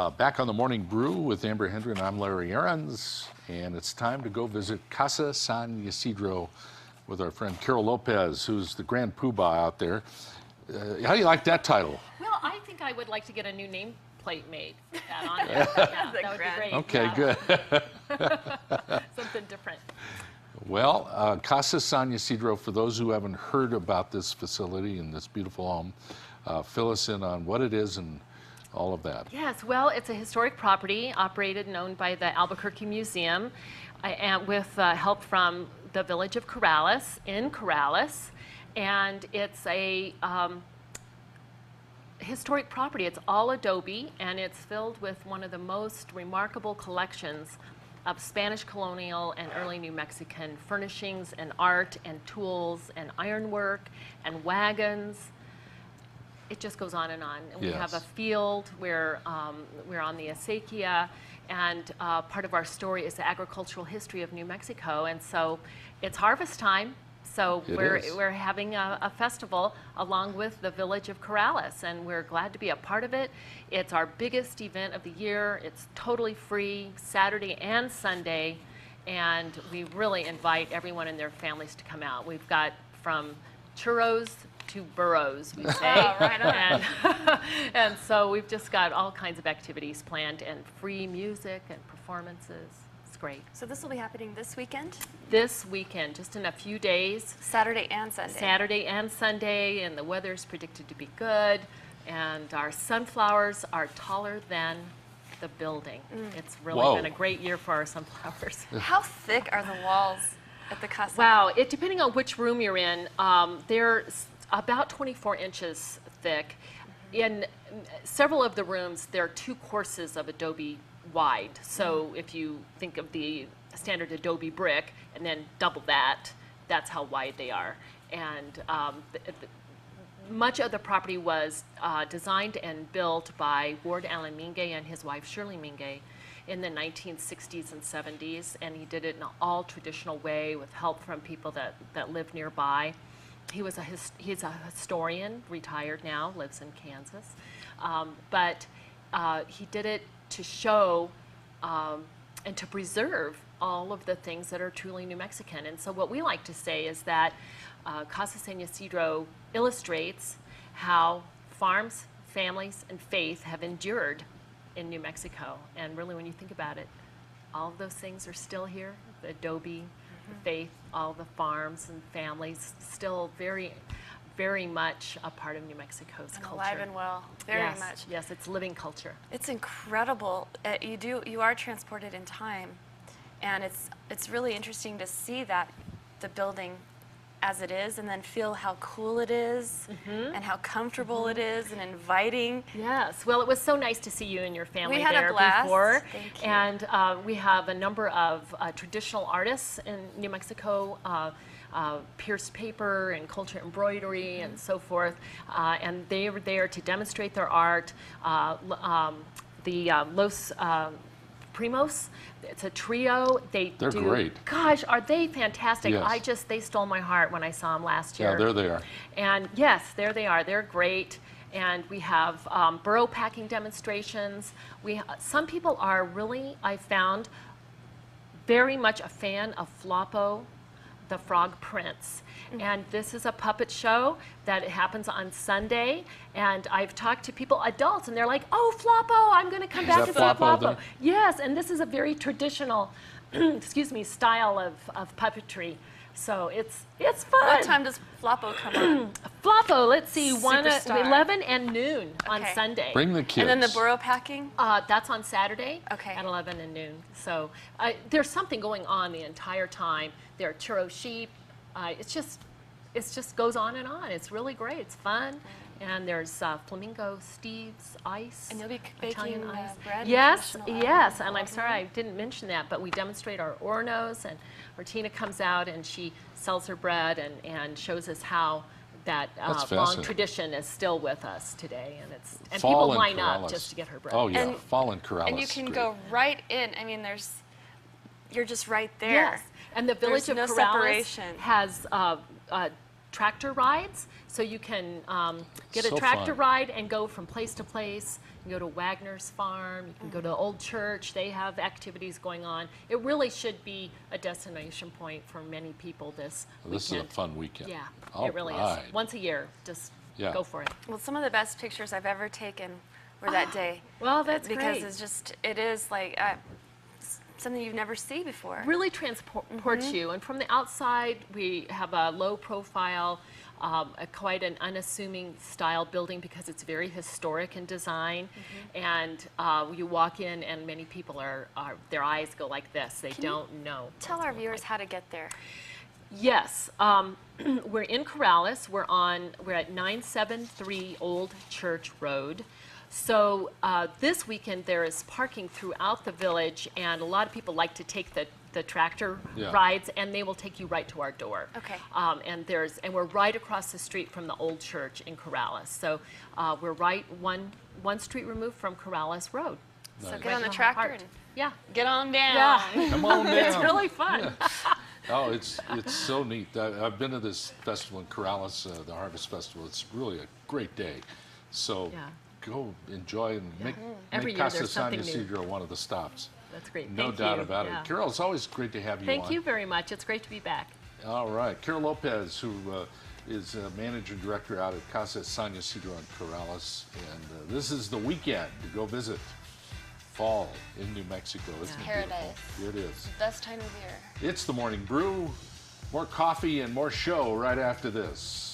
Back on the Morning Brew with Amber Hendry, and I'm Larry Aarons, and it's time to go visit Casa San Ysidro with our friend Carol Lopez, who's the grand poobah out there. How do you like that title? Well, I think I would like to get a new nameplate made. That on there. Yeah, that would be great. Okay, good. Something different. Well, Casa San Ysidro, for those who haven't heard about this facility and this beautiful home, fill us in on what it is and all of that. Yes, well, it's a historic property operated and owned by the Albuquerque Museum and with help from the village of Corrales in Corrales. And it's a historic property. It's all adobe, and it's filled with one of the most remarkable collections of Spanish colonial and early New Mexican furnishings and art and tools and ironwork and wagons. It just goes on and on. And yes. We have a field where we're on the acequia, and part of our story is the agricultural history of New Mexico. And so it's harvest time. So we're having a festival along with the village of Corrales, and we're glad to be a part of it. It's our biggest event of the year. It's totally free, Saturday and Sunday, and we really invite everyone and their families to come out. We've got from churros to burros, we say. Oh, right on. And so we've just got all kinds of activities planned and free music and performances. Great. So this will be happening this weekend? This weekend, just in a few days. Saturday and Sunday. Saturday and Sunday, and the weather's predicted to be good. And our sunflowers are taller than the building. It's really been a great year for our sunflowers. How thick are the walls at the Casa? Wow, depending on which room you're in, they're about 24 inches thick. In several of the rooms, there are 2 courses of adobe wide. So if you think of the standard adobe brick and then double that, that's how wide they are. And much of the property was designed and built by Ward Allen Mingue and his wife Shirley Mingue in the 1960s and 70s, and he did it in an all traditional way with help from people that live nearby. He's a historian, retired now, lives in Kansas, but he did it to show and to preserve all of the things that are truly New Mexican. And so what we like to say is that Casa San Ysidro illustrates how farms, families, and faith have endured in New Mexico. And really, when you think about it, all of those things are still here. The adobe, the faith, all the farms and families, still very much a part of New Mexico's culture. Alive and well, very much. Yes, it's living culture. It's incredible. You are transported in time, and it's really interesting to see that the building as it is, and then feel how cool it is, and how comfortable it is, and inviting. Yes. Well, it was so nice to see you and your family we had there a blast. Before. Thank you. And we have a number of traditional artists in New Mexico. Pierced paper and culture embroidery and so forth, and they were there to demonstrate their art. Los Primos, it's a trio. They're great. Gosh, are they fantastic? Yes. They stole my heart when I saw them last year. Yeah, there they are. And yes, there they are. They're great. And we have burro packing demonstrations. Some people are really, I found, very much a fan of Floppo, the Frog Prince. And this is a puppet show that happens on Sunday. And I've talked to people, adults, and they're like, "Oh, Floppo, I'm going to come back to see Floppo." Yes, and this is a very traditional, excuse me, style of puppetry. So it's fun. What time does Floppo come on? Floppo, let's see, Superstar. 11 and noon on Sunday. Bring the kids. And then the burro packing? That's on Saturday at 11 and noon. So there's something going on the entire time. There are churro sheep. It just goes on and on. It's really great. It's fun. And there's Flamingo Steve's ice. And you'll be Italian baking ice. bread? Yes. And I'm sorry I didn't mention that, but we demonstrate our Ornos, and Martina comes out and she sells her bread and shows us how that long tradition is still with us today. And people line up just to get her bread. Oh yeah, fall in Corrales. And you can go right in. I mean, you're just right there. Yes. And the village of no Corrales separation. has tractor rides, so you can get So a tractor fun. ride and go from place to place. You can go to Wagner's farm, you can go to the old church, they have activities going on. It really should be a destination point for many people this This is a weekend. fun weekend. Yeah, All it really right. is. Once a year, just Yeah. go for it. Well, some of the best pictures I've ever taken were that day. Well, that's because great. it's just, it is like something you've never seen before. Really transports you. And from the outside, we have a low profile, quite an unassuming style building because it's very historic in design. And you walk in and many people their eyes go like this. They don't know. Tell our viewers how to get there. Yes, we're in Corrales. We're at 973 Old Church Road. So this weekend there is parking throughout the village, and a lot of people like to take the tractor Yeah. rides, and they will take you right to our door. Okay. And we're right across the street from the old church in Corrales. So we're right one street removed from Corrales Road. So Nice. get on the in the tractor heart. and Yeah. get on down. Yeah. Come on down. It's really fun. Oh, it's so neat. I've been to this festival in Corrales, the Harvest Festival. It's really a great day. So Yeah. go enjoy and make Every year Casa there's San something new. Ysidro one of the stops. That's great. No Thank doubt you. about Yeah. it. Carol, it's always great to have you on. Thank you very much. It's great to be back. All right. Carol Lopez, who is manager director out at Casa San Ysidro in Corrales. And this is the weekend to go visit fall in New Mexico. Isn't it Paradise. beautiful? It is. Best time of year. It's the Morning Brew. More coffee and more show right after this.